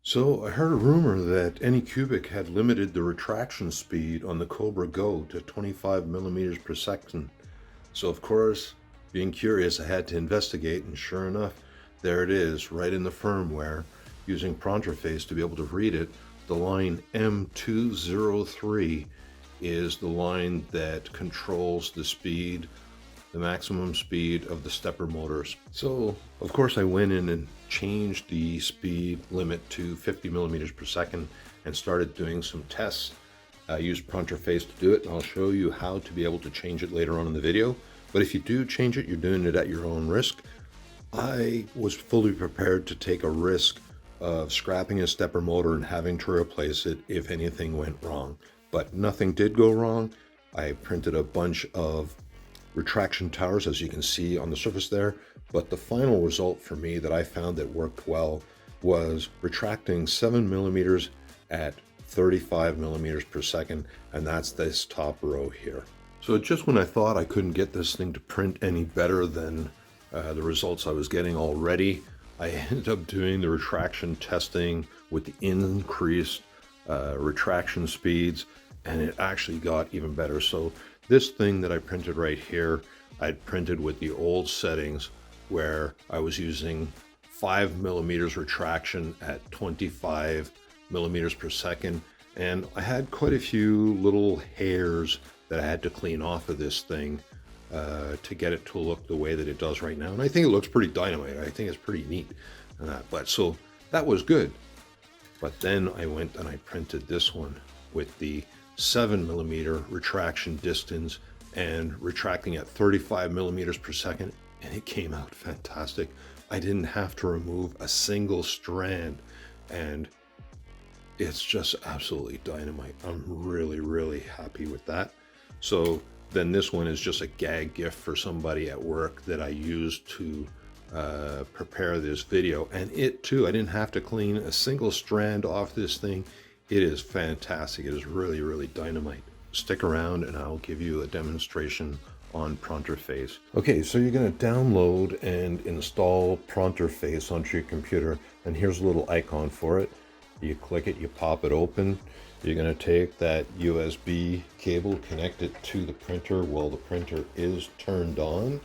So I heard a rumor that Anycubic had limited the retraction speed on the Kobra GO to 25 millimeters per second. So of course, being curious, I had to investigate, and sure enough, there it is, right in the firmware. Using Pronterface to be able to read it, the line M203 is the line that controls the speed, the maximum speed of the stepper motors. So of course I went in and changed the speed limit to 50 millimeters per second and started doing some tests. I used Pronterface to do it, and I'll show you how to be able to change it later on in the video. But if you do change it, you're doing it at your own risk. I was fully prepared to take a risk of scrapping a stepper motor and having to replace it if anything went wrong. But nothing did go wrong. I printed a bunch of retraction towers, as you can see on the surface there, but the final result for me that I found that worked well was retracting 7 millimeters at 35 millimeters per second, and that's this top row here. So just when I thought I couldn't get this thing to print any better than the results I was getting already, I ended up doing the retraction testing with the increased retraction speeds, and it actually got even better. So this thing that I printed right here, I'd printed with the old settings where I was using 5 millimeters retraction at 25 millimeters per second. And I had quite a few little hairs that I had to clean off of this thing to get it to look the way that it does right now. And I think it looks pretty dynamite. I think it's pretty neat. But so that was good. But then I went and I printed this one with the 7 millimeter retraction distance and retracting at 35 millimeters per second, and it came out fantastic. I didn't have to remove a single strand, and it's just absolutely dynamite. I'm really happy with that. So then this one is just a gag gift for somebody at work that I used to prepare this video, and it too, I didn't have to clean a single strand off this thing. It is fantastic. It is really dynamite. Stick around and I'll give you a demonstration on Pronterface. Okay, so you're going to download and install Pronterface onto your computer, and here's a little icon for it. You click it, you pop it open. You're going to take that USB cable, connect it to the printer while the printer is turned on.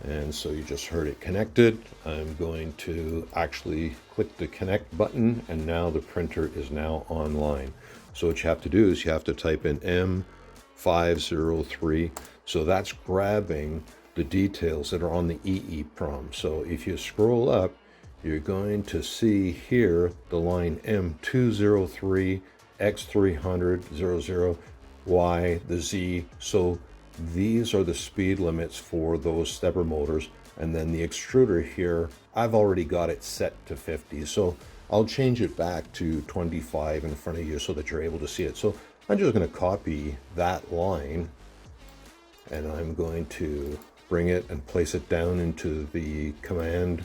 And so you just heard it connected. I'm going to actually click the connect button, and now the printer is now online. So what you have to do is you have to type in M503. So that's grabbing the details that are on the EEPROM. So if you scroll up, you're going to see here the line M203, X300, 00, Y, the Z. So these are the speed limits for those stepper motors. And then the extruder here, I've already got it set to 50. So I'll change it back to 25 in front of you so that you're able to see it. So I'm just going to copy that line, and I'm going to bring it and place it down into the command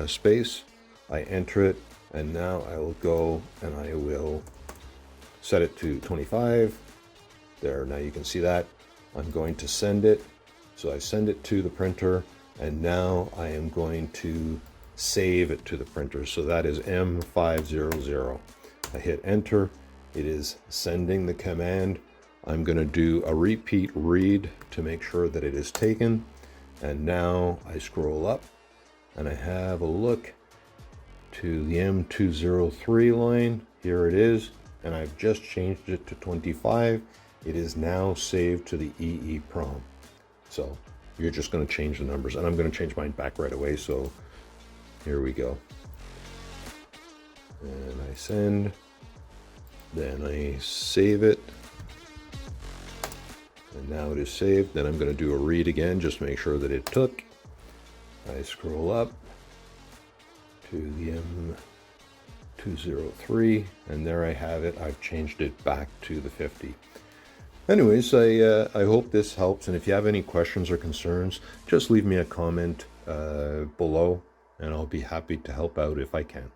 space. I enter it, and now I will go and I will set it to 25. There, now you can see that. I'm going to send it. So I send it to the printer, and now I am going to save it to the printer. So that is M500. I hit enter. It is sending the command. I'm going to do a repeat read to make sure that it is taken. And now I scroll up and I have a look to the M203 line. Here it is. And I've just changed it to 25. It is now saved to the EEPROM. So you're just going to change the numbers, and I'm going to change mine back right away. So here we go. And I send, then I save it. And now it is saved. Then I'm going to do a read again, just to make sure that it took. I scroll up to the M203, and there I have it. I've changed it back to the 50. Anyways, I hope this helps, and if you have any questions or concerns, just leave me a comment below, and I'll be happy to help out if I can.